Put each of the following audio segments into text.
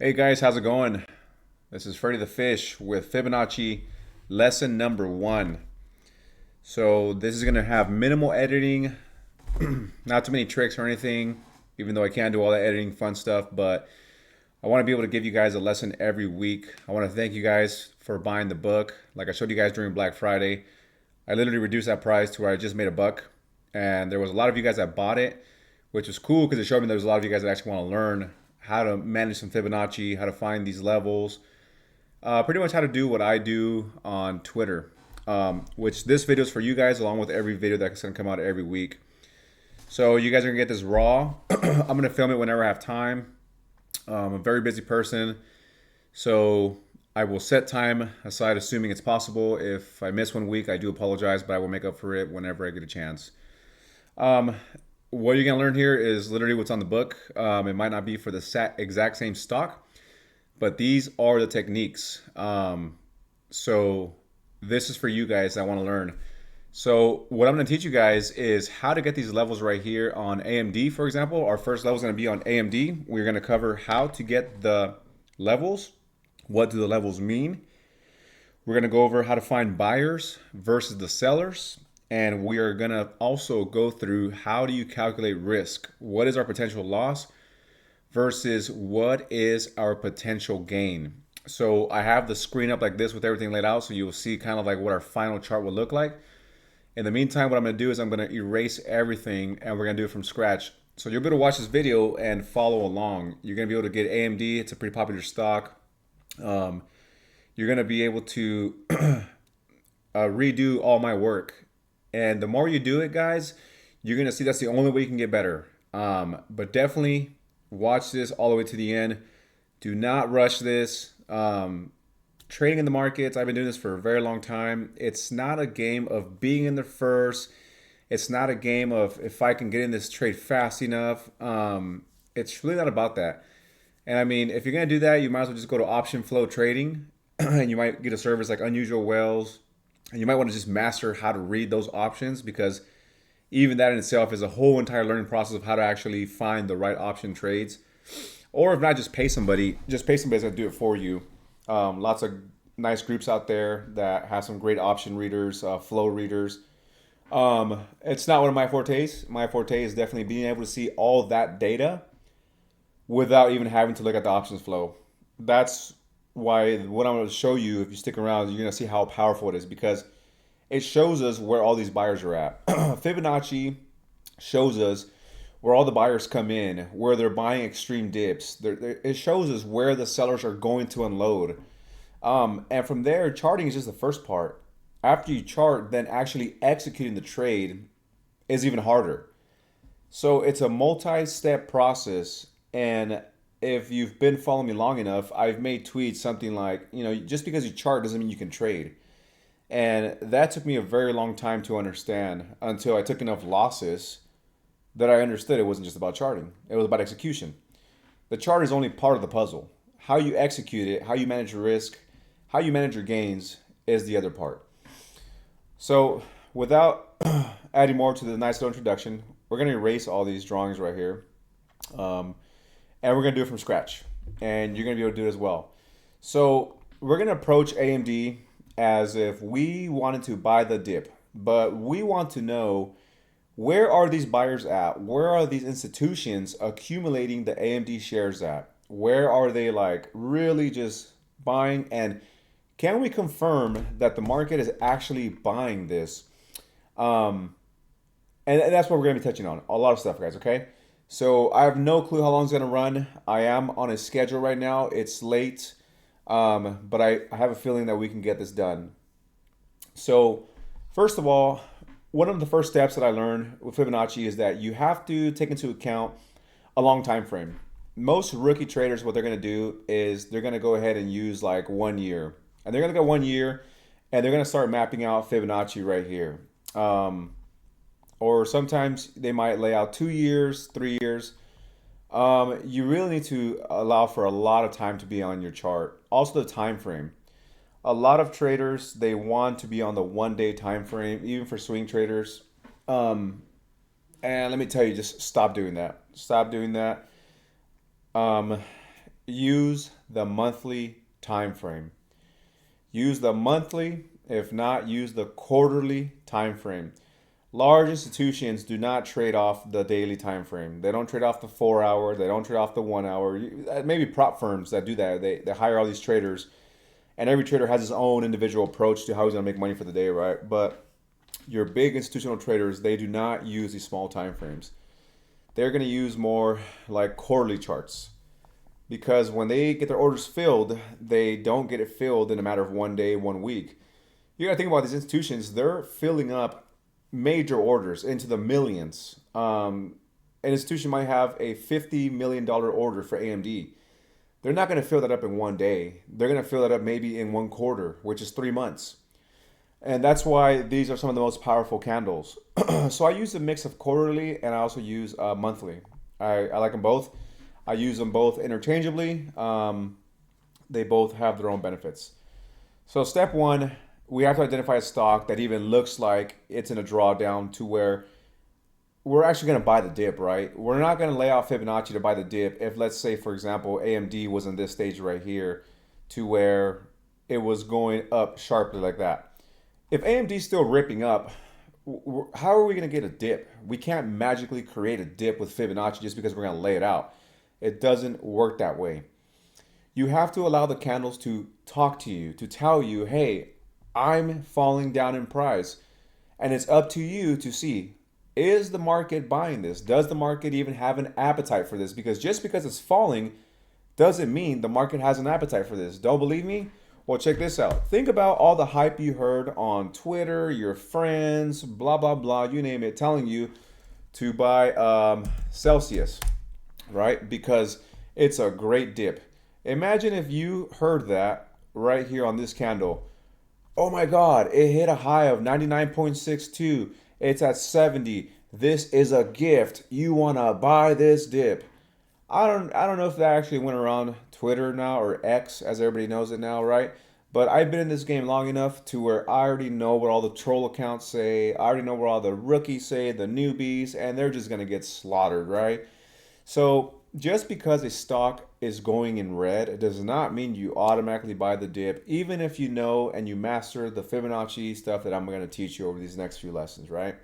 Hey guys, how's it going? This is Freddy the Fish with Fibonacci lesson number one. So this is gonna have minimal editing, not too many tricks or anything, even though I can do all that editing fun stuff, but I want to be able to give you guys a lesson every week. I want to thank you guys for buying the book. Like I showed you guys during Black Friday, I literally reduced that price to where I just made a buck. And there was a lot of you guys that bought it, which was cool because it showed me there's a lot of you guys that actually want to learn how to manage some Fibonacci, how to find these levels, pretty much how to do what I do on Twitter. Which this video is for you guys, along with every video that's gonna come out every week. So you guys are gonna get this raw. I'm gonna film it whenever I have time. I'm a very busy person, so I will set time aside, assuming it's possible. If I miss one week, I do apologize, but I will make up for it whenever I get a chance. Um, what you're gonna learn here is literally what's on the book. It might not be for the exact same stock, but these are the techniques. So this is for you guys that want to learn. So what I'm going to teach you guys is how to get these levels right here on AMD, for example. Our first level is going to be on AMD. We're going to cover how to get the levels. What do the levels mean? We're going to go over how to find buyers versus the sellers. And we are going to also go through how do you calculate risk? What is our potential loss versus what is our potential gain? So I have the screen up like this with everything laid out, so you will see kind of like what our final chart will look like. In the meantime, what I'm going to do is I'm going to erase everything and we're going to do it from scratch. So you'll be able to watch this video and follow along. You're going to be able to get AMD. It's a pretty popular stock. You're going to be able to redo all my work. And the more you do it, guys, you're going to see that's the only way you can get better. But definitely watch this all the way to the end. Do not rush this. Trading in the markets, I've been doing this for a very long time. It's not a game of being in the first. It's not a game of if I can get in this trade fast enough. It's really not about that. And I mean, if you're going to do that, you might as well just go to option flow trading and you might get a service like Unusual Whales. And you might want to just master how to read those options, because even that in itself is a whole entire learning process of how to actually find the right option trades. Or if not, just pay somebody. Just pay somebody that's gonna do it for you. Lots of nice groups out there that have some great option readers, flow readers. It's not one of my fortes. My forte is definitely being able to see all that data without even having to look at the options flow. That's why what I'm going to show you, if you stick around, you're going to see how powerful it is, because it shows us where all these buyers are at. Fibonacci shows us where all the buyers come in, where they're buying extreme dips. It shows us where the sellers are going to unload. And from there, charting is just the first part. After you chart, then actually executing the trade is even harder. So it's a multi-step process. And if you've been following me long enough, I've made tweets something like, just because you chart doesn't mean you can trade. And that took me a very long time to understand, until I took enough losses that I understood it wasn't just about charting. It was about execution. The chart is only part of the puzzle. How you execute it, how you manage your risk, how you manage your gains is the other part. So without adding more to the nice little introduction, we're going to erase all these drawings right here. And we're going to do it from scratch. And you're going to be able to do it as well. So we're going to approach AMD as if we wanted to buy the dip, but we want to know, where are these buyers at? Where are these institutions accumulating the AMD shares at? Where are they like really just buying? And can we confirm that the market is actually buying this? And that's what we're going to be touching on. A lot of stuff, guys, okay? So I have no clue how long it's going to run. I am on a schedule right now. It's late, but I have a feeling that we can get this done. So first of all, one of the first steps that I learned with Fibonacci is that you have to take into account a long time frame. Most rookie traders, what they're going to do is they're going to go ahead and use like 1 year. And they're going to go 1 year and they're going to start mapping out Fibonacci right here. Or sometimes they might lay out 2 years, 3 years. You really need to allow for a lot of time to be on your chart. Also the time frame. A lot of traders, they want to be on the 1 day time frame, even for swing traders. And let me tell you, just stop doing that. Stop doing that. use the monthly time frame. Use the monthly, if not, use the quarterly time frame. Large institutions do not trade off the daily time frame. They don't trade off the 4 hour. They don't trade off the 1 hour. Maybe prop firms that do that. They hire all these traders, and every trader has his own individual approach to how he's gonna make money for the day, right? But your big institutional traders, they do not use these small time frames. They're gonna use more like quarterly charts because when they get their orders filled, they don't get it filled in a matter of 1 day, 1 week. You gotta think about these institutions; they're filling up major orders into the millions. An institution might have a $50 million order for AMD. They're not going to fill that up in 1 day. They're going to fill that up maybe in 1 quarter, which is 3 months. And that's why these are some of the most powerful candles. So I use a mix of quarterly and I also use monthly. I like them both. I use them both interchangeably. They both have their own benefits. So step one, we have to identify a stock that even looks like it's in a drawdown to where we're actually going to buy the dip, right? We're not going to lay out Fibonacci to buy the dip if, let's say, for example, AMD was in this stage right here to where it was going up sharply like that. If AMD is still ripping up, how are we going to get a dip? We can't magically create a dip with Fibonacci just because we're going to lay it out. It doesn't work that way. You have to allow the candles to talk to you, to tell you, hey, I'm falling down in price. And it's up to you to see, is the market buying this? Does the market even have an appetite for this? Because just because it's falling doesn't mean the market has an appetite for this. Don't believe me? Well, check this out. Think about all the hype you heard on Twitter, your friends, blah, blah, blah, you name it, telling you to buy Celsius, right? Because it's a great dip. Imagine if you heard that right here on this candle. Oh my God, it hit a high of 99.62. It's at 70. This is a gift. You want to buy this dip. I don't know if that actually went around Twitter now or X as everybody knows it now, right? But I've been in this game long enough to where I already know what all the troll accounts say. I already know what all the rookies say, the newbies, and they're just going to get slaughtered, right? So just because a stock is going in red, it does not mean you automatically buy the dip, even if you know and you master the Fibonacci stuff that I'm going to teach you over these next few lessons, right?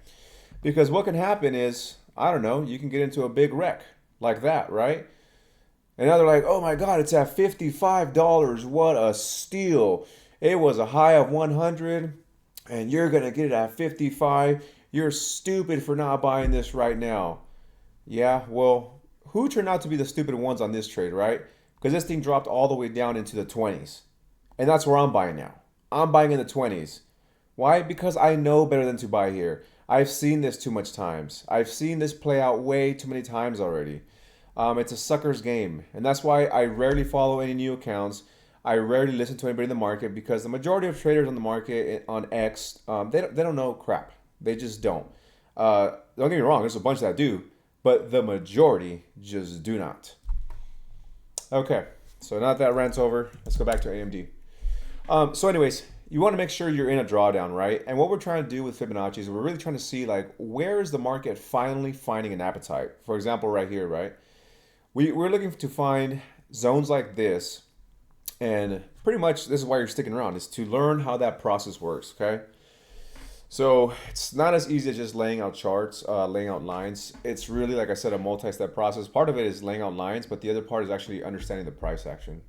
Because what can happen is, I don't know, you can get into a big wreck like that, right? And now they're like, oh my God, it's at $55. What a steal. It was a high of 100 and you're going to get it at 55. You're stupid for not buying this right now. Yeah, well, who turned out to be the stupid ones on this trade, right? Because this thing dropped all the way down into the 20s. And that's where I'm buying now. I'm buying in the 20s. Why? Because I know better than to buy here. I've seen this too much times. I've seen this play out way too many times already. It's a sucker's game. And that's why I rarely follow any new accounts. I rarely listen to anybody in the market because the majority of traders on the market on X, they don't know crap. They just don't. Don't get me wrong, there's a bunch that do, but the majority just do not. Okay, so now that rant's over, let's go back to AMD. So anyways, you want to make sure you're in a drawdown, right? And what we're trying to do with Fibonacci is we're really trying to see like where is the market finally finding an appetite. For example, right here, right? We're looking to find zones like this, and pretty much this is why you're sticking around, is to learn how that process works, okay? So it's not as easy as just laying out charts, laying out lines. It's really, like I said, a multi-step process. Part of it is laying out lines, but the other part is actually understanding the price action.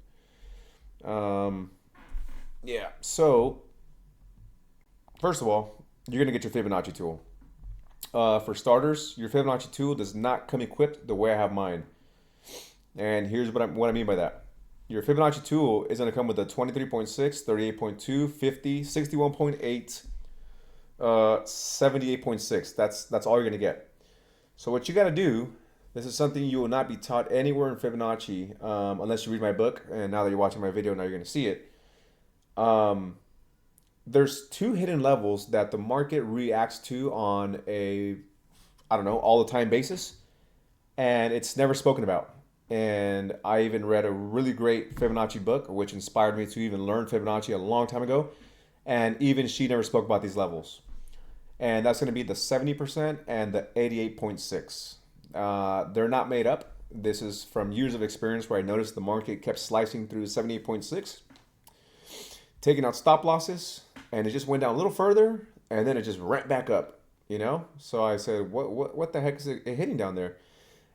Yeah, so first of all, you're going to get your Fibonacci tool. For starters, your Fibonacci tool does not come equipped the way I have mine. And here's what I mean by that. Your Fibonacci tool is going to come with a 23.6, 38.2, 50, 61.8, 78.6. That's all you're going to get. So what you got to do, this is something you will not be taught anywhere in Fibonacci unless you read my book. And now that you're watching my video, now you're going to see it. There's two hidden levels that the market reacts to on a, I don't know, all the time basis. And it's never spoken about. And I even read a really great Fibonacci book, which inspired me to even learn Fibonacci a long time ago. And even she never spoke about these levels. And that's going to be the 70% and the 88.6. They're not made up. This is from years of experience where I noticed the market kept slicing through 78.6, taking out stop losses, and it just went down a little further, and then it just ramped back up, you know? So I said, what the heck is it hitting down there?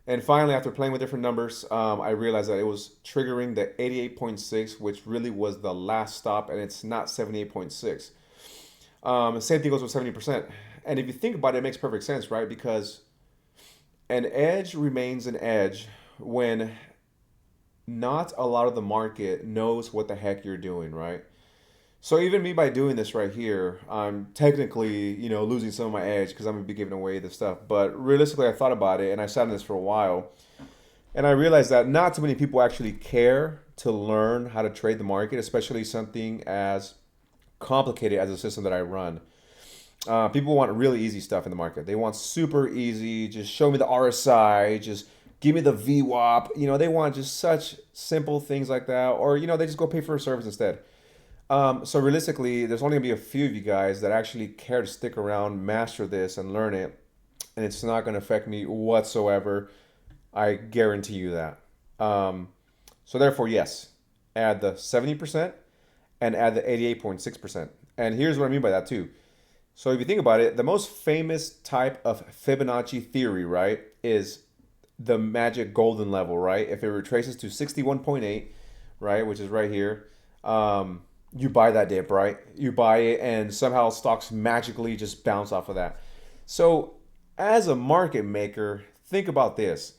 And finally, after playing with different numbers, I realized that it was triggering the 88.6, which really was the last stop, and it's not 78.6. Same thing goes with 70%. And if you think about it, it makes perfect sense, right? Because an edge remains an edge when not a lot of the market knows what the heck you're doing, right? So even me by doing this right here, I'm technically, losing some of my edge because I'm gonna be giving away this stuff. But realistically, I thought about it and I sat on this for a while, and I realized that not too many people actually care to learn how to trade the market, especially something as complicated as a system that I run. People want really easy stuff in the market. They want super easy, just show me the RSI, just give me the VWAP. They want just such simple things like that, or they just go pay for a service instead. So realistically, there's only gonna be a few of you guys that actually care to stick around, master this, and learn it, and it's not gonna affect me whatsoever. I guarantee you that. So therefore, yes, add the 70% and add the 88.6%. And here's what I mean by that too. So if you think about it, the most famous type of Fibonacci theory, right, is the magic golden level, right? If it retraces to 61.8, right, which is right here, you buy that dip, right? You buy it and somehow stocks magically just bounce off of that. So as a market maker, think about this.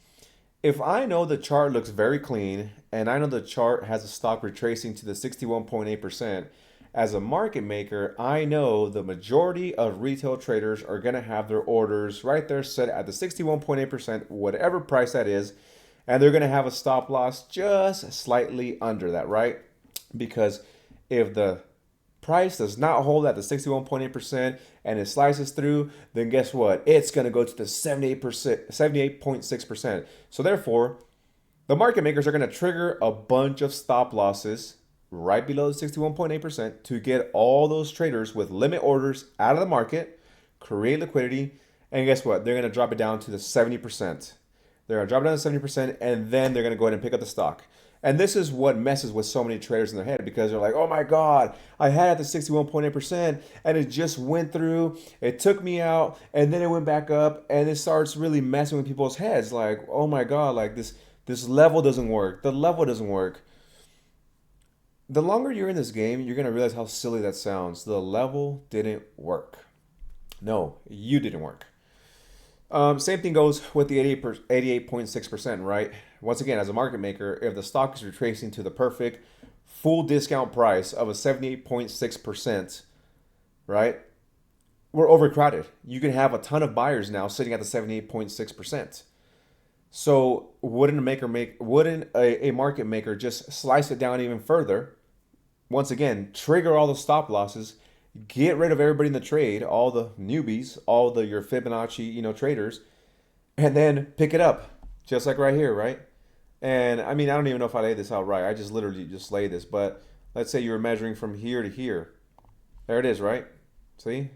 If I know the chart looks very clean and I know the chart has a stock retracing to the 61.8%, as a market maker, I know the majority of retail traders are going to have their orders right there set at the 61.8%, whatever price that is, and they're going to have a stop loss just slightly under that, right? Because if the price does not hold at the 61.8% and it slices through, then guess what? It's going to go to the 78.6%. So therefore, the market makers are going to trigger a bunch of stop losses right below the 61.8% to get all those traders with limit orders out of the market, create liquidity, and guess what? They're going to drop it down to the 70%. They're going to drop it down to 70%, and then they're going to go ahead and pick up the stock. And this is what messes with so many traders in their head, because they're like, oh my God, I had it at the 61.8% and it just went through, it took me out, and then it went back up, and it starts really messing with people's heads. Like, oh my God, like this level doesn't work. The level doesn't work. The longer you're in this game, you're going to realize how silly that sounds. The level didn't work. No, you didn't work. Same thing goes with the 88.6%, right? Once again, as a market maker, if the stock is retracing to the perfect full discount price of a 78.6%, right? We're overcrowded. You can have a ton of buyers now sitting at the 78.6%. So wouldn't a market maker just slice it down even further? Once again, trigger all the stop losses, get rid of everybody in the trade, all the newbies, all your Fibonacci, traders, and then pick it up, just like right here, right? And I mean, I don't even know if I laid this out right. I just literally just laid this, but let's say you were measuring from here to here. There it is, right? See?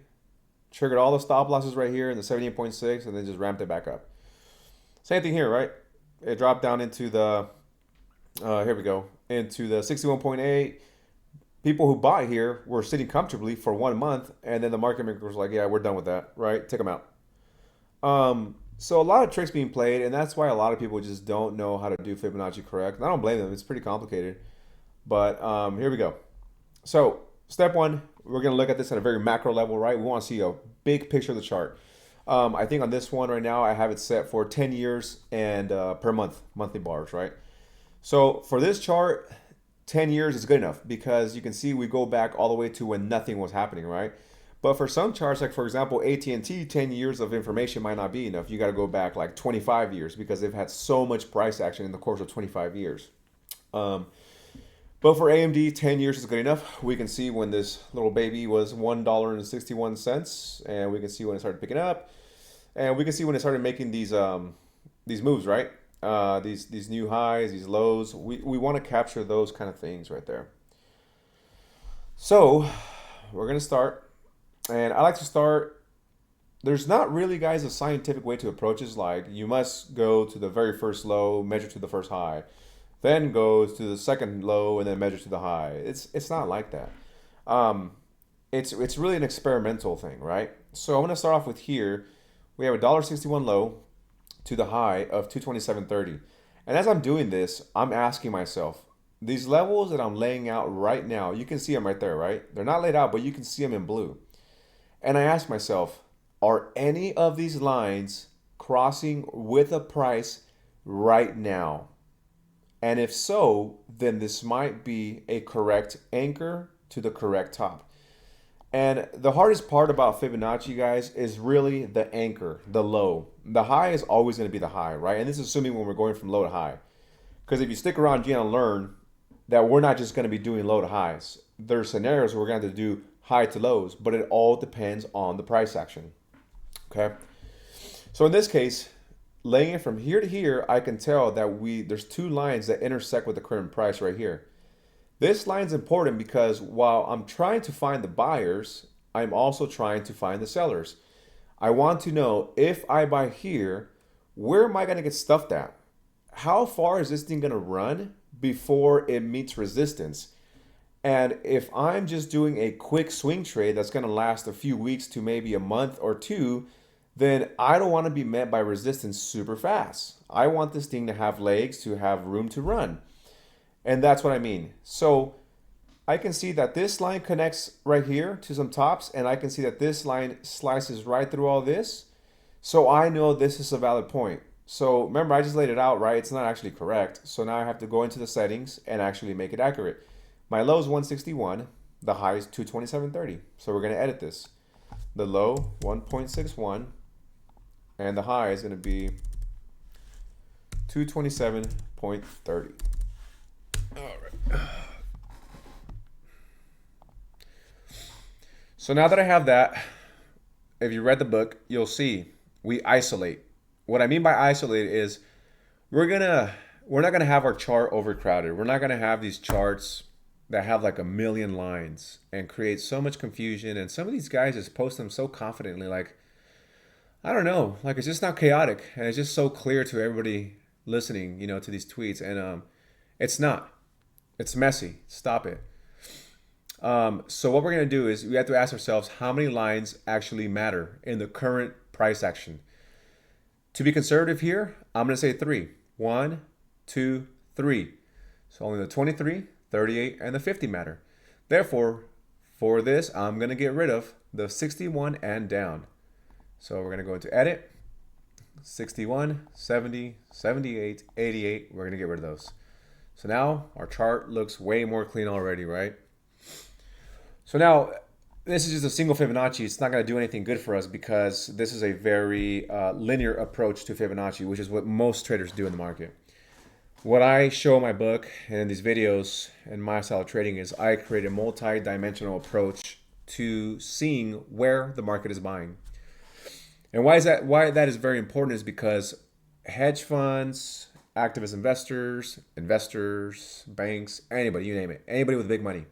Triggered all the stop losses right here in the 78.6 and then just ramped it back up. Same thing here, right? It dropped down into the, here we go, into the 61.8. People who buy here were sitting comfortably for 1 month, and then the market maker was like, yeah, we're done with that, right? Take them out. So a lot of tricks being played, and that's why a lot of people just don't know how to do Fibonacci correct. And I don't blame them. It's pretty complicated. But here we go. So step one, we're going to look at this at a very macro level, right? We want to see a big picture of the chart. I think on this one right now, I have it set for 10 years and per month, monthly bars, right? So for this chart, 10 years is good enough because you can see we go back all the way to when nothing was happening, right? But for some charts, like for example, AT&T, 10 years of information might not be enough. You got to go back like 25 years because they've had so much price action in the course of 25 years. But for AMD, 10 years is good enough. We can see when this little baby was $1.61, and we can see when it started picking up, and we can see when it started making these moves, right? These new highs, these lows. We want to capture those kind of things right there. So we're gonna start, and I like to start there's not really, guys, a scientific way to approach this. Like, you must go to the very first low, measure to the first high, then goes to the second low, and then measure to the high. It's not like that. Um, it's really an experimental thing, right? So I'm gonna start off with here. We have a $1.61 low to the high of 227.30. And as I'm doing this, I'm asking myself, these levels that I'm laying out right now, you can see them right there, right? They're not laid out, but you can see them in blue. And I ask myself, are any of these lines crossing with a price right now? And if so, then this might be a correct anchor to the correct top. And the hardest part about Fibonacci, guys, is really the anchor, the low. The high is always going to be the high, right? And this is assuming when we're going from low to high. Because if you stick around, you're going to learn that we're not just going to be doing low to highs. There are scenarios where we're going to do high to lows, but it all depends on the price action. Okay? So in this case, laying it from here to here, I can tell that there's two lines that intersect with the current price right here. This line is important because while I'm trying to find the buyers, I'm also trying to find the sellers. I want to know, if I buy here, where am I going to get stuffed at? How far is this thing going to run before it meets resistance? And if I'm just doing a quick swing trade that's going to last a few weeks to maybe a month or two, then I don't want to be met by resistance super fast. I want this thing to have legs, to have room to run. And that's what I mean. So I can see that this line connects right here to some tops, and I can see that this line slices right through all this. So I know this is a valid point. So remember, I just laid it out, right? It's not actually correct. So now I have to go into the settings and actually make it accurate. My low is 161. The high is 227.30. So we're going to edit this. The low, 1.61. And the high is going to be 227.30. All right. So now that I have that, if you read the book, you'll see we isolate. What I mean by isolate is we're not gonna have our chart overcrowded. We're not gonna have these charts that have like a million lines and create so much confusion. And some of these guys just post them so confidently, like, I don't know, like it's just not chaotic and it's just so clear to everybody listening, to these tweets. And it's not. It's messy. Stop it. So what we're going to do is we have to ask ourselves how many lines actually matter in the current price action. To be conservative here, I'm going to say 3. 1, 2, 3. So only the 23, 38, and the 50 matter. Therefore, for this, I'm going to get rid of the 61 and down. So we're going to go into edit, 61, 70, 78, 88. We're going to get rid of those. So now our chart looks way more clean already, right? So now this is just a single Fibonacci. It's not going to do anything good for us because this is a very linear approach to Fibonacci, which is what most traders do in the market. What I show in my book and in these videos and my style of trading is I create a multi-dimensional approach to seeing where the market is buying. And why that is very important is because hedge funds, activist investors, banks, anybody, you name it, anybody with big money,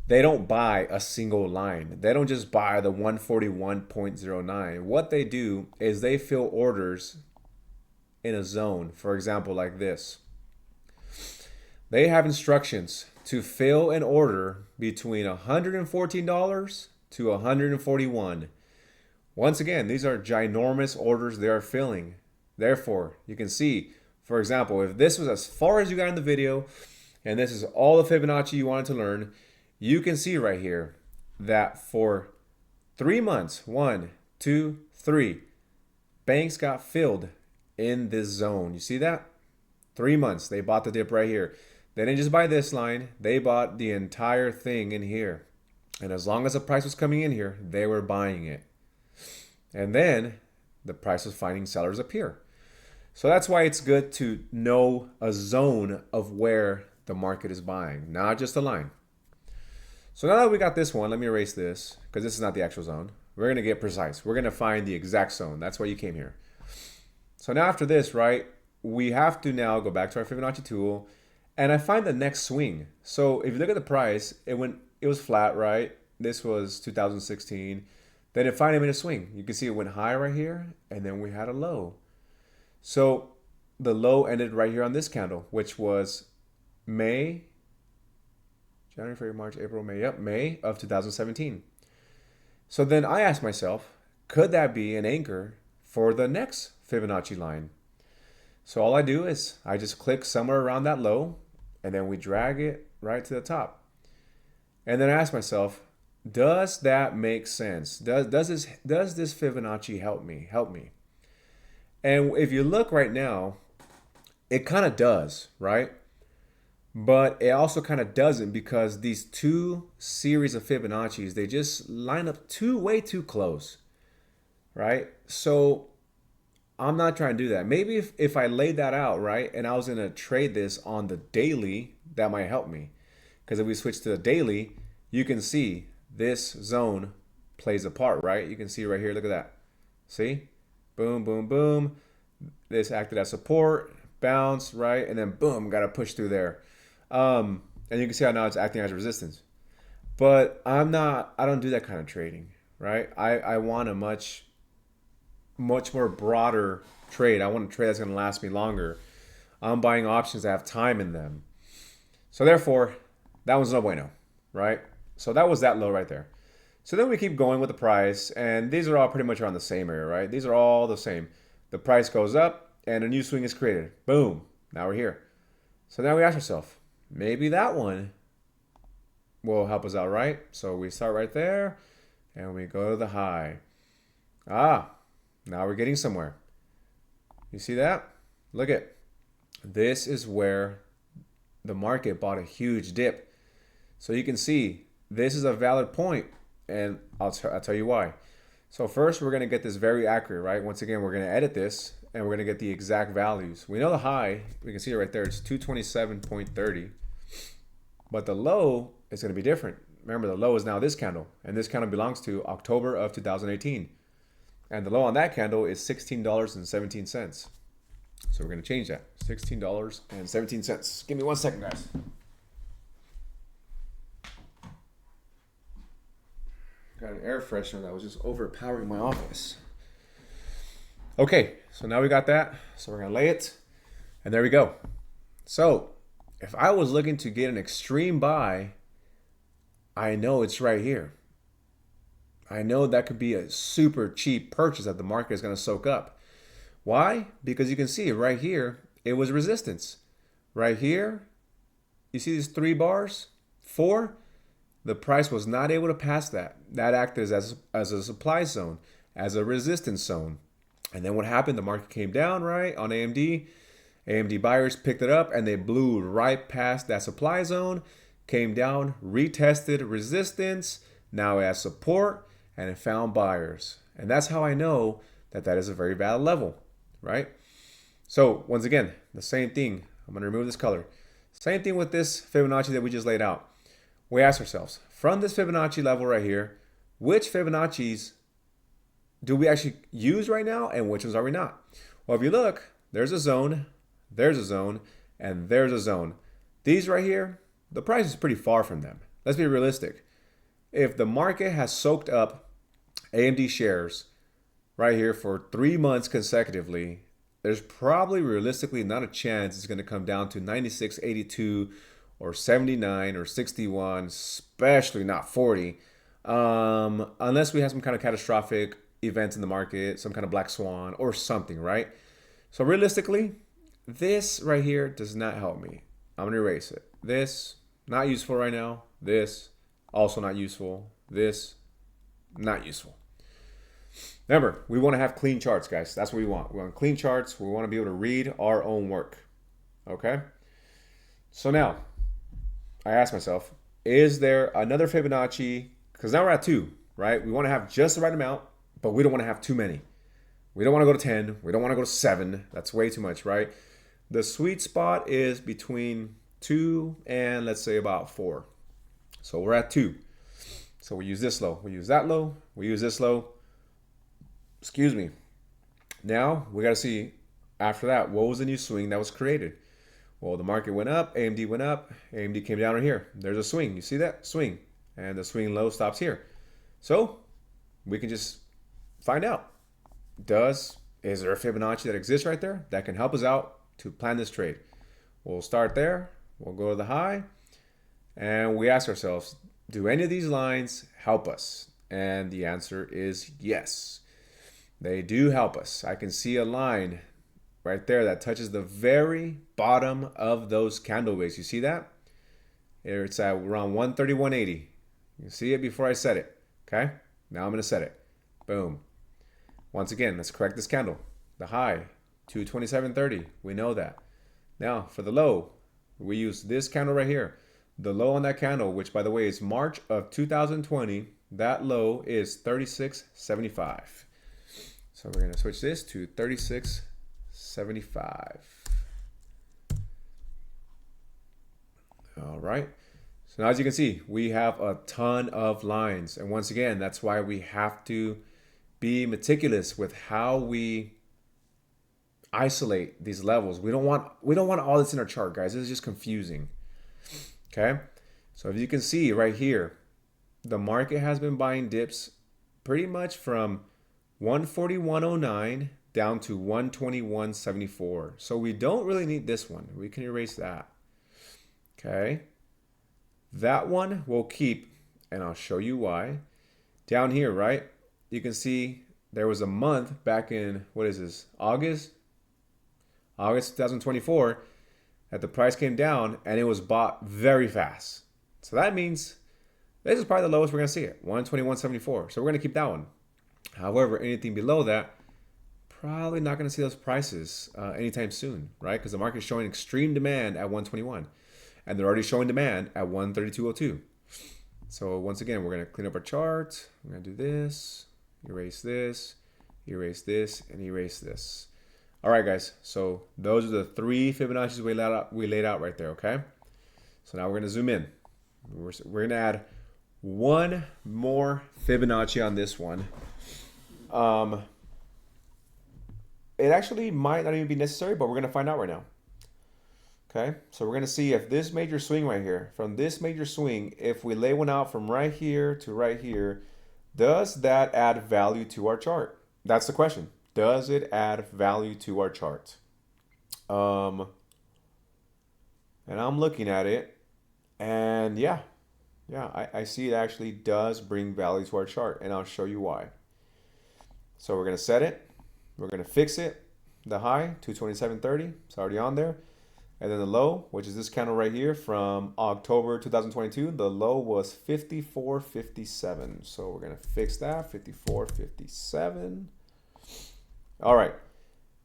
they don't buy a single line. They don't just buy the 141.09. What they do is they fill orders in a zone, for example, like this. They have instructions to fill an order between $114 to $141. Once again, these are ginormous orders they are filling. Therefore, you can see, for example, if this was as far as you got in the video, and this is all the Fibonacci you wanted to learn, you can see right here that for 3 months, 1, 2, 3, banks got filled in this zone. You see that? 3 months, they bought the dip right here. They didn't just buy this line, they bought the entire thing in here. And as long as the price was coming in here, they were buying it. And then the price was finding sellers up here. So that's why it's good to know a zone of where the market is buying, not just a line. So now that we got this one, let me erase this because this is not the actual zone. We're going to get precise. We're going to find the exact zone. That's why you came here. So now after this, right, we have to now go back to our Fibonacci tool and I find the next swing. So if you look at the price, it was flat, right? This was 2016. Then it finally made a swing. You can see it went high right here, and then we had a low. So the low ended right here on this candle, which was May, January, February, March, April, May. Yep, May of 2017. So then I asked myself, could that be an anchor for the next Fibonacci line? So all I do is I just click somewhere around that low, and then we drag it right to the top. And then I ask myself, does that make sense? Does this Fibonacci help me? And if you look right now, it kind of does, right? But it also kind of doesn't, because these two series of Fibonacci's, they just line up way too close, right? So I'm not trying to do that. Maybe if I laid that out, right, and I was going to trade this on the daily, that might help me. Because if we switch to the daily, you can see this zone plays a part, right? You can see right here, look at that. See? Boom, boom, boom. This acted as support, bounce, right? And then boom, got to push through there. And you can see how now it's acting as resistance. But I don't do that kind of trading, right? I want a much more broader trade. I want a trade that's going to last me longer. I'm buying options that have time in them. So therefore, that was no bueno, right? So that was that low right there. So then we keep going with the price, and these are all pretty much around the same area, right? These are all the same. The price goes up, and a new swing is created. Boom. Now we're here. So now we ask ourselves, maybe that one will help us out, right? So we start right there, and we go to the high. Now we're getting somewhere. You see that? Look at this is where the market bought a huge dip. So you can see this is a valid point, and I'll tell you why. So first, we're going to get this very accurate, right? Once again, we're going to edit this, and we're going to get the exact values. We know the high, we can see it right there, it's 227.30. But the low is going to be different. Remember, the low is now this candle, and this candle belongs to October of 2018. And the low on that candle is $16.17. So we're going to change that. $16.17. Give me 1 second, guys. Got an air freshener that was just overpowering my office. Okay, so now we got that. So we're going to lay it. And there we go. So if I was looking to get an extreme buy, I know it's right here. I know that could be a super cheap purchase that the market is going to soak up. Why? Because you can see right here, it was resistance. Right here, you see these 3 bars? 4? The price was not able to pass that. That acted as a supply zone, as a resistance zone. And then what happened? The market came down, right, on AMD. AMD buyers picked it up, and they blew right past that supply zone, came down, retested resistance, now it has support, and it found buyers. And that's how I know that that is a very valid level, right? So once again, the same thing. I'm going to remove this color. Same thing with this Fibonacci that we just laid out. We ask ourselves, from this Fibonacci level right here, which Fibonacci's do we actually use right now, and which ones are we not? Well, if you look, there's a zone, and there's a zone. These right here, the price is pretty far from them. Let's be realistic. If the market has soaked up AMD shares right here for 3 months consecutively, there's probably realistically not a chance it's going to come down to 96.82 or 79 or 61, especially not 40, unless we have some kind of catastrophic events in the market, some kind of black swan or something, right? So realistically, this right here does not help me. I'm going to erase it. This, not useful right now. This, also not useful. This, not useful. Remember, we want to have clean charts, guys. That's what we want. We want clean charts. We want to be able to read our own work. Okay? So now, I ask myself, is there another Fibonacci? Because now we're at 2, right? We want to have just the right amount, but we don't want to have too many. We don't want to go to 10. We don't want to go to 7. That's way too much, right? The sweet spot is between 2 and let's say about 4. So we're at 2. So we use this low. We use that low. We use this low. Excuse me. Now we got to see after that, what was the new swing that was created? Well, the market went up. AMD went up. AMD came down right here. There's a swing. You see that? Swing. And the swing low stops here. So we can just find out. Is there a Fibonacci that exists right there that can help us out to plan this trade? We'll start there. We'll go to the high. And we ask ourselves, do any of these lines help us? And the answer is yes. They do help us. I can see a line right there that touches the very bottom of those candle wicks. You see that? It's at around 131.80. You can see it before I set it. Okay? Now I'm going to set it. Boom. Once again, let's correct this candle. The high, 227.30. We know that. Now, for the low, we use this candle right here. The low on that candle, which by the way is March of 2020, that low is 36.75. So we're going to switch this to 36.75. All right. So now as you can see, we have a ton of lines. And once again, that's why we have to be meticulous with how we isolate these levels. We don't want all this in our chart, guys. This is just confusing. Okay? So if you can see right here, the market has been buying dips pretty much from 141.09 down to 121.74. So we don't really need this one. We can erase that. Okay? That one we'll keep, and I'll show you why. Down here, right? You can see there was a month back in, what is this, August 2024, that the price came down and it was bought very fast. So that means this is probably the lowest we're going to see it, 121.74. So we're going to keep that one. However, anything below that, probably not going to see those prices anytime soon, right? Because the market's showing extreme demand at 121, and they're already showing demand at 132.02. So once again, we're going to clean up our chart. We're going to do this, erase this, and erase this. All right, guys. So those are the three Fibonacci's we laid out right there, okay? So now we're going to zoom in. We're going to add one more Fibonacci on this one. It actually might not even be necessary, but we're going to find out right now. Okay, so we're going to see if this major swing right here, from this major swing, if we lay one out from right here to right here, does that add value to our chart? That's the question. Does it add value to our chart? And I'm looking at it, and yeah, I see it actually does bring value to our chart, and I'll show you why. So we're going to set it. We're going to fix it. The high, 227.30, it's already on there. And then the low, which is this candle right here from October 2022, the low was 54.57. So we're going to fix that, 54.57. All right.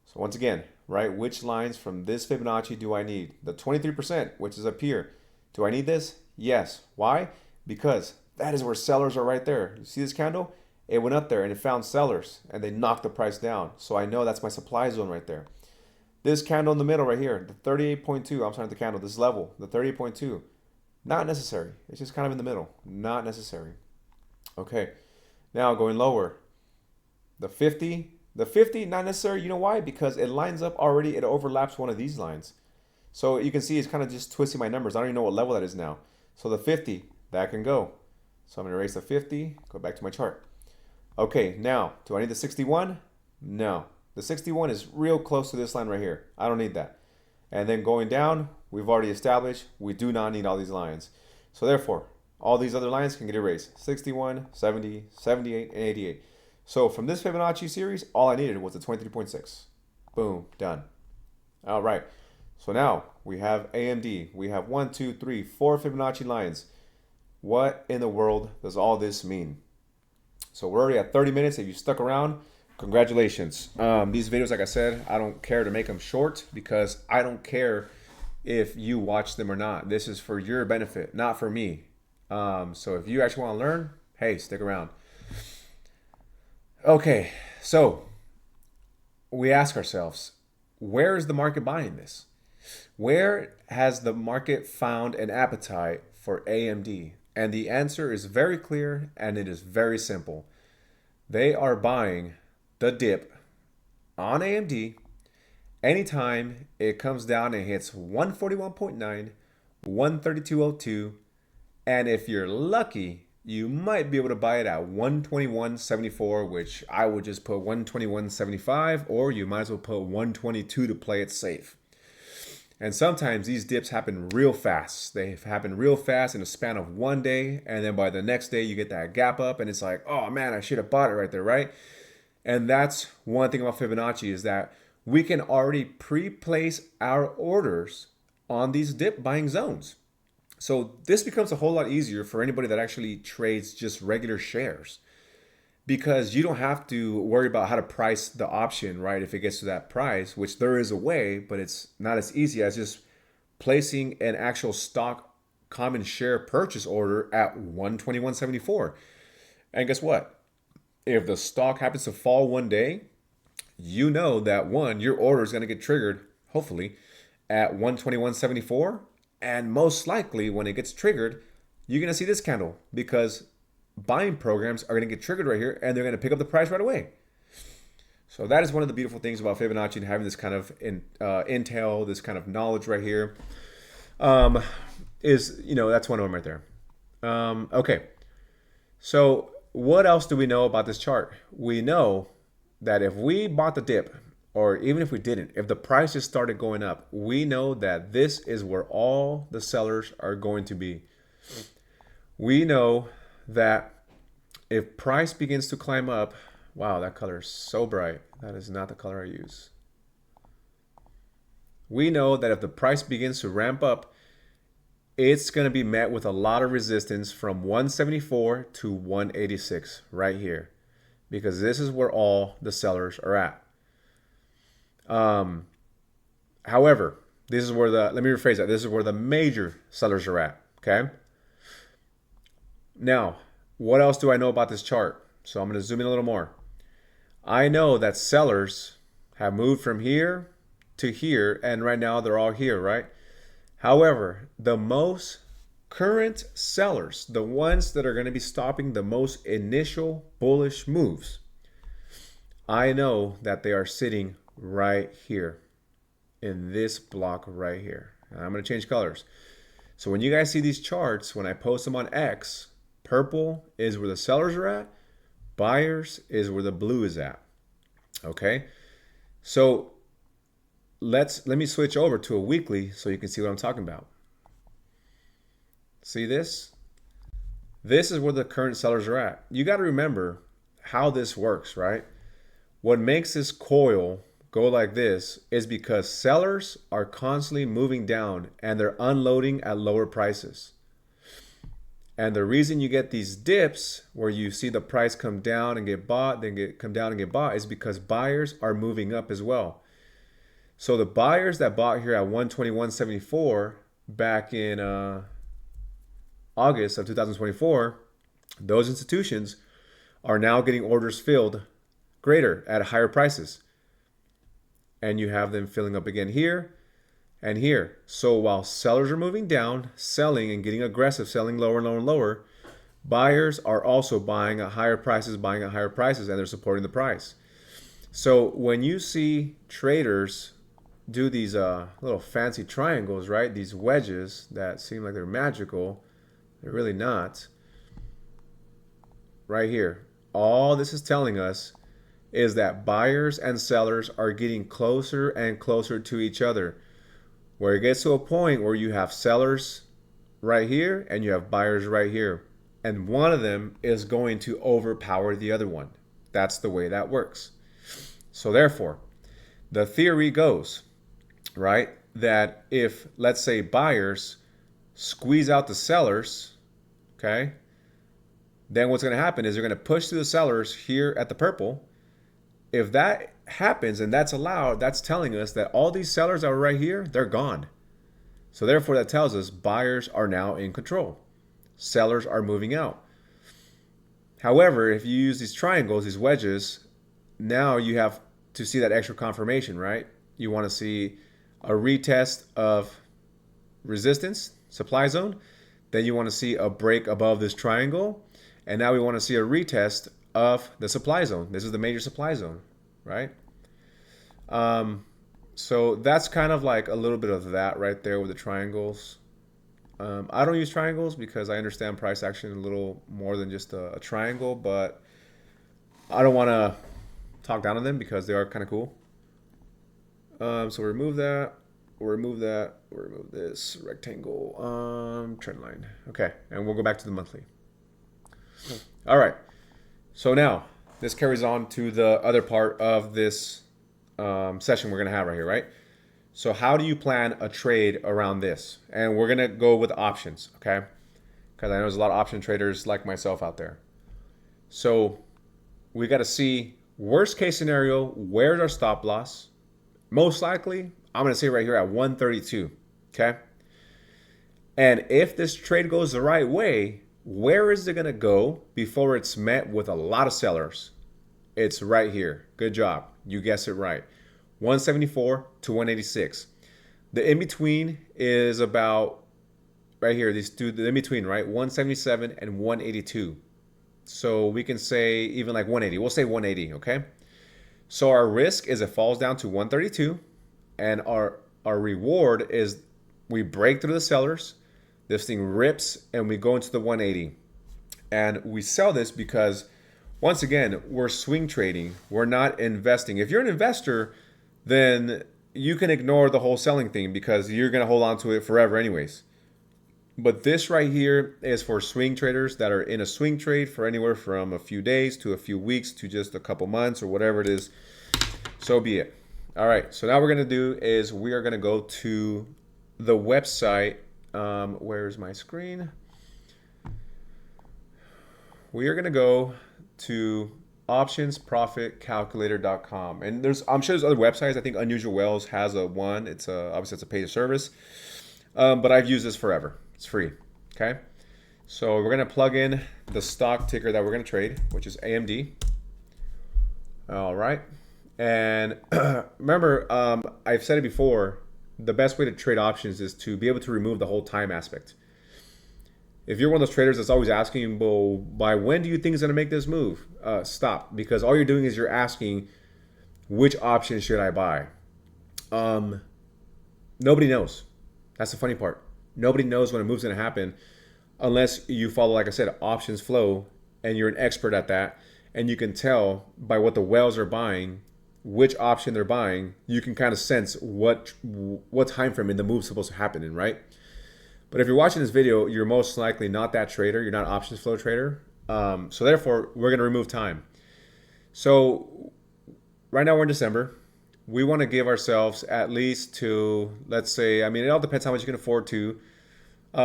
So once again, right, which lines from this Fibonacci do I need? The 23%, which is up here. Do I need this? Yes. Why? Because that is where sellers are right there. You see this candle? It went up there and it found sellers and they knocked the price down. So I know that's my supply zone right there. This candle in the middle right here, the 38.2, I'm sorry, the candle, this level, the 38.2, not necessary. It's just kind of in the middle, not necessary. Okay, now going lower, the 50, not necessary. You know why? Because it lines up already, it overlaps one of these lines. So you can see it's kind of just twisting my numbers. I don't even know what level that is now. So the 50, that can go. So I'm gonna erase the 50, go back to my chart. Okay, now, do I need the 61? No. The 61 is real close to this line right here. I don't need that. And then going down, we've already established we do not need all these lines. So therefore, all these other lines can get erased. 61, 70, 78, and 88. So from this Fibonacci series, all I needed was the 23.6. Boom, done. All right. So now we have AMD. We have 1, 2, 3, 4 Fibonacci lines. What in the world does all this mean? So we're already at 30 minutes. If you stuck around, congratulations. These videos, like I said, I don't care to make them short because I don't care if you watch them or not. This is for your benefit, not for me. So if you actually want to learn, hey, stick around. Okay, so we ask ourselves, where is the market buying this? Where has the market found an appetite for AMD? And the answer is very clear and it is very simple. They are buying the dip on AMD anytime it comes down and hits 141.9, 132.02, and if you're lucky, you might be able to buy it at 121.74, which I would just put 121.75, or you might as well put 122 to play it safe. And sometimes these dips happen real fast. They happen real fast in a span of one day, and then by the next day you get that gap up and it's like, oh man, I should have bought it right there, right? And that's one thing about Fibonacci, is that we can already pre-place our orders on these dip buying zones. So this becomes a whole lot easier for anybody that actually trades just regular shares, because you don't have to worry about how to price the option, right? If it gets to that price, which there is a way, but it's not as easy as just placing an actual stock common share purchase order at 121.74. And guess what? If the stock happens to fall one day, you know that one, your order is going to get triggered, hopefully, at 121.74. And most likely when it gets triggered, you're going to see this candle, because buying programs are going to get triggered right here and they're going to pick up the price right away. So that is one of the beautiful things about Fibonacci and having this kind of intel, this kind of knowledge right here. That's one of them right there. Okay. So what else do we know about this chart? We know that if we bought the dip, or even if we didn't, if the price just started going up, we know that this is where all the sellers are going to be. We know that if price begins to climb up, wow, that color is so bright. That is not the color I use. We know that if the price begins to ramp up, it's going to be met with a lot of resistance from 174 to 186 right here, because this is where all the sellers are at. However, let me rephrase that. This is where the major sellers are at. Okay. Now, what else do I know about this chart? So I'm going to zoom in a little more. I know that sellers have moved from here to here, and right now they're all here, right? However, the most current sellers, the ones that are going to be stopping the most initial bullish moves, I know that they are sitting right here in this block right here. And I'm going to change colors. So when you guys see these charts, when I post them on X, purple is where the sellers are at, buyers is where the blue is at. Okay, so let me switch over to a weekly so you can see what I'm talking about. See this? This is where the current sellers are at. You got to remember how this works, right? What makes this coil go like this is because sellers are constantly moving down and they're unloading at lower prices. And the reason you get these dips where you see the price come down and get bought, then come down and get bought, is because buyers are moving up as well. So the buyers that bought here at 121.74 back in August of 2024, those institutions are now getting orders filled greater at higher prices. And you have them filling up again here and here. So while sellers are moving down, selling and getting aggressive, selling lower and lower and lower, buyers are also buying at higher prices, and they're supporting the price. So when you see traders do these little fancy triangles, right? These wedges that seem like they're magical, they're really not. Right here, all this is telling us is that buyers and sellers are getting closer and closer to each other, where it gets to a point where you have sellers right here and you have buyers right here, and one of them is going to overpower the other one. That's the way that works. So therefore, the theory goes, right, that if, let's say, buyers squeeze out the sellers, okay, then what's going to happen is they're going to push through the sellers here at the purple. If that happens and that's allowed, that's telling us that all these sellers that are right here, they're gone. So therefore, that tells us buyers are now in control. Sellers are moving out. However, if you use these triangles, these wedges, now you have to see that extra confirmation, right? You want to see a retest of resistance, supply zone. Then you want to see a break above this triangle. And now we want to see a retest of the supply zone. This is the major supply zone, right? So that's kind of like a little bit of that right there with the triangles. I don't use triangles because I understand price action a little more than just a triangle, but I don't want to talk down on them because they are kind of cool. So remove that, remove that, remove this rectangle, trend line. Okay, and we'll go back to the monthly. All right, so now this carries on to the other part of this session we're gonna have right here, right? So how do you plan a trade around this? And we're gonna go with options, okay? Because I know there's a lot of option traders like myself out there. So we got to see worst case scenario, where's our stop loss? Most likely, I'm going to say right here at 132, okay? And if this trade goes the right way, where is it going to go before it's met with a lot of sellers? It's right here. Good job. You guessed it right. 174 to 186. The in-between is about right here. These two, the in-between, right? 177 and 182. So we can say even like 180. We'll say 180, okay? So our risk is it falls down to 132, and our reward is we break through the sellers, this thing rips, and we go into the 180. And we sell this because, once again, we're swing trading. We're not investing. If you're an investor, then you can ignore the whole selling thing because you're going to hold on to it forever anyways. But this right here is for swing traders that are in a swing trade for anywhere from a few days to a few weeks to just a couple months or whatever it is. So be it. All right. So now what we're going to do is we are going to go to the website. Where's my screen? We are going to go to optionsprofitcalculator.com. And I'm sure there's other websites. I think Unusual Whales has one. Obviously it's a paid service. But I've used this forever. It's free, okay? So we're gonna plug in the stock ticker that we're gonna trade, which is AMD. All right, and remember, I've said it before, the best way to trade options is to be able to remove the whole time aspect. If you're one of those traders that's always asking, well, by when do you think it's gonna make this move? Stop, because all you're doing is you're asking, which option should I buy? Nobody knows. That's the funny part. Nobody knows when a move's going to happen unless you follow, like I said, options flow, and you're an expert at that. And you can tell by what the whales are buying, which option they're buying. You can kind of sense what time frame in the move's supposed to happen in, right? But if you're watching this video, you're most likely not that trader. You're not an options flow trader. So therefore, we're going to remove time. So right now we're in December. We want to give ourselves at least to, let's say, I mean, it all depends how much you can afford to.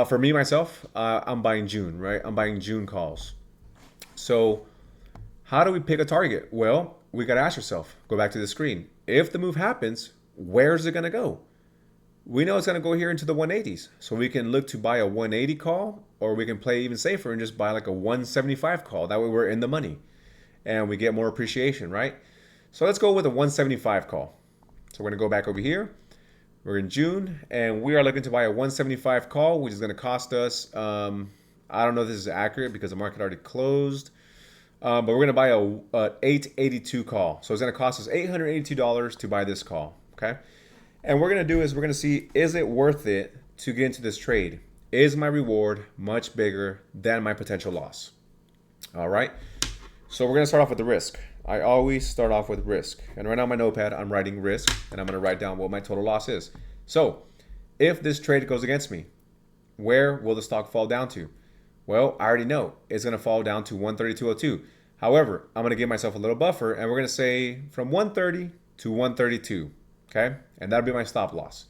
For me, myself, I'm buying June, right? I'm buying June calls. So how do we pick a target? Well, we got to ask yourself, go back to the screen. If the move happens, where's it going to go? We know it's going to go here into the 180s. So we can look to buy a 180 call, or we can play even safer and just buy like a 175 call. That way we're in the money and we get more appreciation, right? So let's go with a 175 call. So we're going to go back over here. We're in June, and we are looking to buy a 175 call, which is going to cost us, I don't know if this is accurate because the market already closed, but we're going to buy a 882 call. So it's going to cost us $882 to buy this call, okay? And what we're going to do is we're going to see, is it worth it to get into this trade? Is my reward much bigger than my potential loss? All right. So we're going to start off with the risk. I always start off with risk. And right now on my notepad, I'm writing risk, and I'm going to write down what my total loss is. So if this trade goes against me, where will the stock fall down to? Well, I already know it's going to fall down to 132.02. However, I'm going to give myself a little buffer, and we're going to say from 130 to 132, okay? And that'll be my stop loss.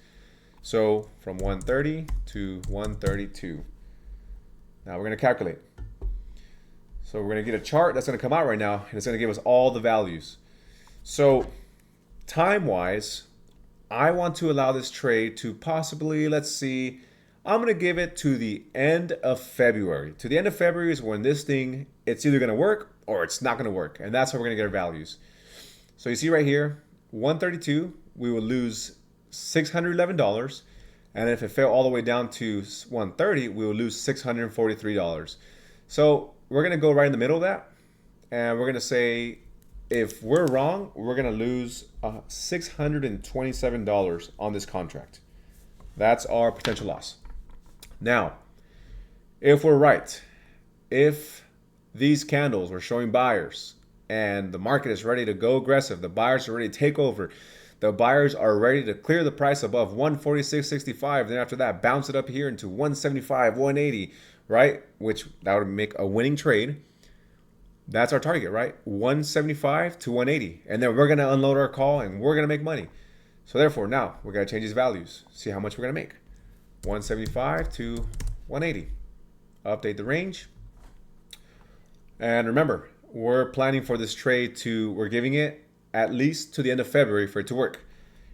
So from 130 to 132. Now we're going to calculate. So we're going to get a chart that's going to come out right now, and it's going to give us all the values. So time-wise, I want to allow this trade to possibly, let's see, I'm going to give it to the end of February. To the end of February is when this thing, it's either going to work or it's not going to work. And that's how we're going to get our values. So you see right here, 132, we will lose $611. And if it fell all the way down to 130, we will lose $643. So we're going to go right in the middle of that, and we're going to say if we're wrong, we're going to lose $627 on this contract. That's our potential loss. Now, if we're right, if these candles are showing buyers and the market is ready to go aggressive, the buyers are ready to take over, the buyers are ready to clear the price above 146.65, then after that bounce it up here into 175, 180, right? Which that would make a winning trade. That's our target, right? 175 to 180. And then we're going to unload our call and we're going to make money. So therefore, now we're going to change these values. See how much we're going to make. 175 to 180. Update the range. And remember, we're planning for this trade we're giving it at least to the end of February for it to work.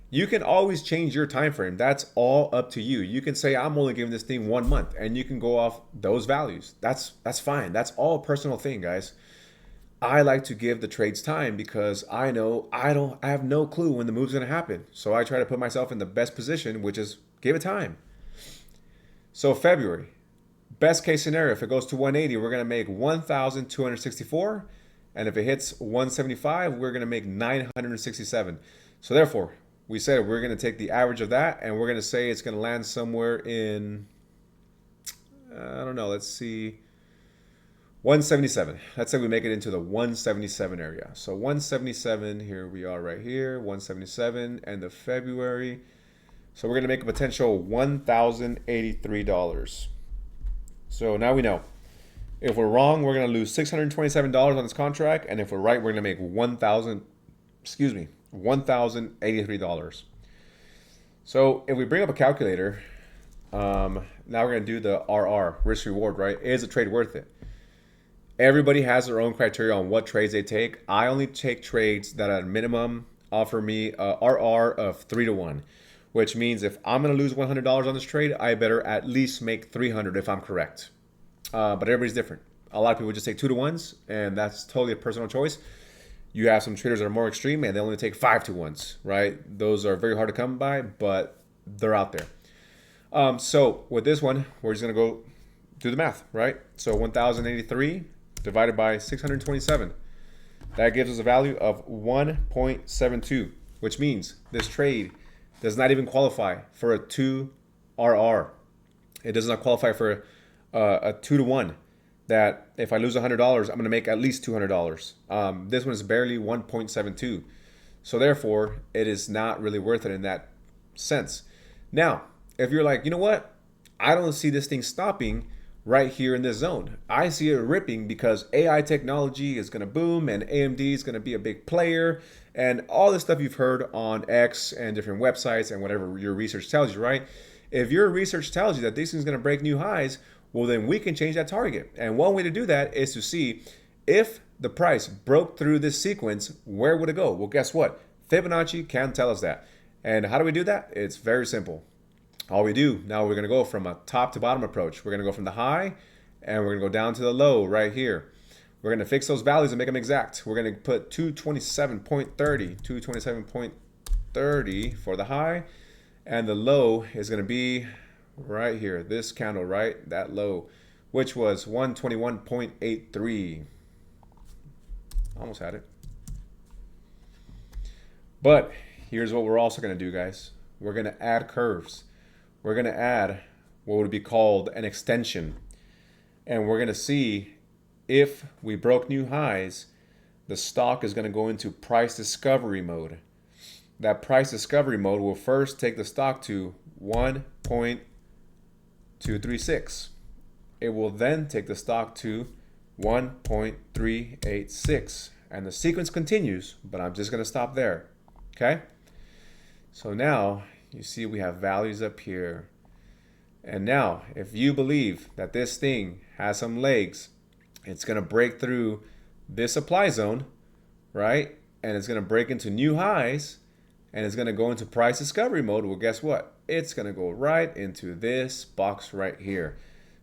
You can always change your time frame. That's all up to you. You can say, I'm only giving this thing 1 month, and you can go off those values. That's fine. That's all a personal thing, guys. I like to give the trades time because I know I have no clue when the move's going to happen. So I try to put myself in the best position, which is give it time. So February, best case scenario, if it goes to 180, we're going to make 1,264. And if it hits 175, we're going to make 967. So therefore, we said we're going to take the average of that and we're going to say it's going to land somewhere in, I don't know, let's see, 177. Let's say we make it into the 177 area. So 177, here we are right here, 177, end of February. So we're going to make a potential $1,083. So now we know. If we're wrong, we're going to lose $627 on this contract. And if we're right, we're going to make $1,083. So if we bring up a calculator, now we're going to do the RR, risk reward, right? Is a trade worth it? Everybody has their own criteria on what trades they take. I only take trades that at a minimum offer me a RR of 3 to 1, which means if I'm going to lose $100 on this trade, I better at least make $300 if I'm correct. But everybody's different. A lot of people just take 2 to 1s, and that's totally a personal choice. You have some traders that are more extreme, and they only take 5 to 1s, right? Those are very hard to come by, but they're out there. So with this one, we're just going to go do the math, right? So 1,083 divided by 627. That gives us a value of 1.72, which means this trade does not even qualify for a 2 RR. It does not qualify for a 2 to 1. That if I lose $100, I'm going to make at least $200. This one is barely 1.72. So therefore, it is not really worth it in that sense. Now, if you're like, you know what? I don't see this thing stopping right here in this zone. I see it ripping because AI technology is going to boom and AMD is going to be a big player and all this stuff you've heard on X and different websites and whatever your research tells you, right? If your research tells you that this thing's going to break new highs, well, then we can change that target. And one way to do that is to see if the price broke through this sequence, where would it go? Well, guess what? Fibonacci can tell us that. And how do we do that? It's very simple. All we do, now we're going to go from a top to bottom approach. We're going to go from the high and we're going to go down to the low right here. We're going to fix those values and make them exact. We're going to put 227.30 for the high, and the low is going to be right here, this candle, right? That low, which was 121.83. Almost had it. But here's what we're also going to do, guys. We're going to add curves. We're going to add what would be called an extension. And we're going to see if we broke new highs, the stock is going to go into price discovery mode. That price discovery mode will first take the stock to 1.236. It will then take the stock to 1.386. And the sequence continues, but I'm just going to stop there. Okay? So now you see we have values up here. And now, if you believe that this thing has some legs, it's going to break through this supply zone, right? And it's going to break into new highs, and it's going to go into price discovery mode. Well, guess what? It's going to go right into this box right here,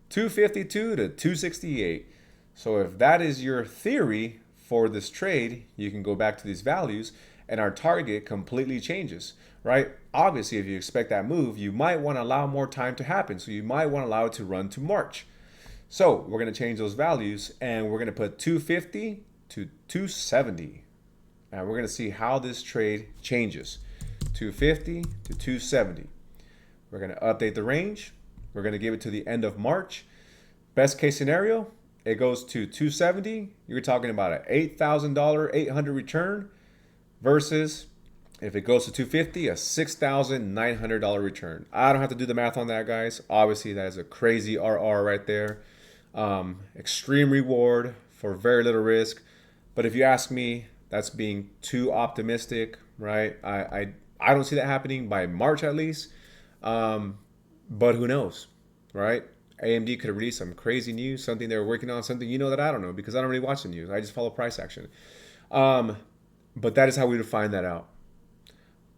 252 to 268. So if that is your theory for this trade, you can go back to these values and our target completely changes, right? Obviously, if you expect that move, you might want to allow more time to happen. So you might want to allow it to run to March. So we're going to change those values and we're going to put 250 to 270. And we're going to see how this trade changes. 250 to 270. We're going to update the range. We're going to give it to the end of March. Best case scenario, it goes to 270. You're talking about an $8,000, 800 return versus if it goes to 250, a $6,900 return. I don't have to do the math on that, guys. Obviously, that is a crazy RR right there. Extreme reward for very little risk. But if you ask me, that's being too optimistic, right? I don't see that happening by March at least. But who knows, right? AMD could have released some crazy news, something they're working on, something that I don't know because I don't really watch the news. I just follow price action. But that is how we would find that out.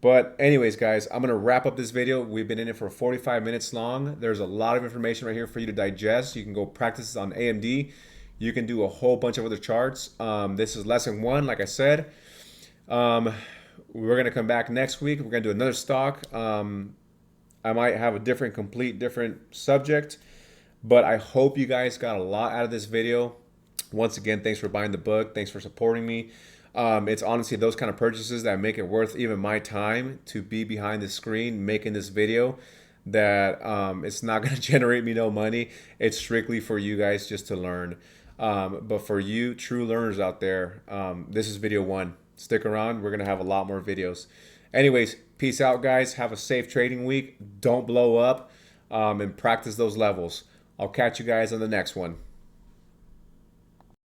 But anyways, guys, I'm going to wrap up this video. We've been in it for 45 minutes long. There's a lot of information right here for you to digest. You can go practice this on AMD. You can do a whole bunch of other charts. This is lesson 1, like I said. We're going to come back next week. We're going to do another stock. I might have a different subject. But I hope you guys got a lot out of this video. Once again, thanks for buying the book. Thanks for supporting me. It's honestly those kind of purchases that make it worth even my time to be behind the screen making this video, that it's not going to generate me no money. It's strictly for you guys just to learn. But for you true learners out there, this is video 1. Stick around. We're going to have a lot more videos. Anyways, peace out, guys. Have a safe trading week. Don't blow up, and practice those levels. I'll catch you guys on the next one.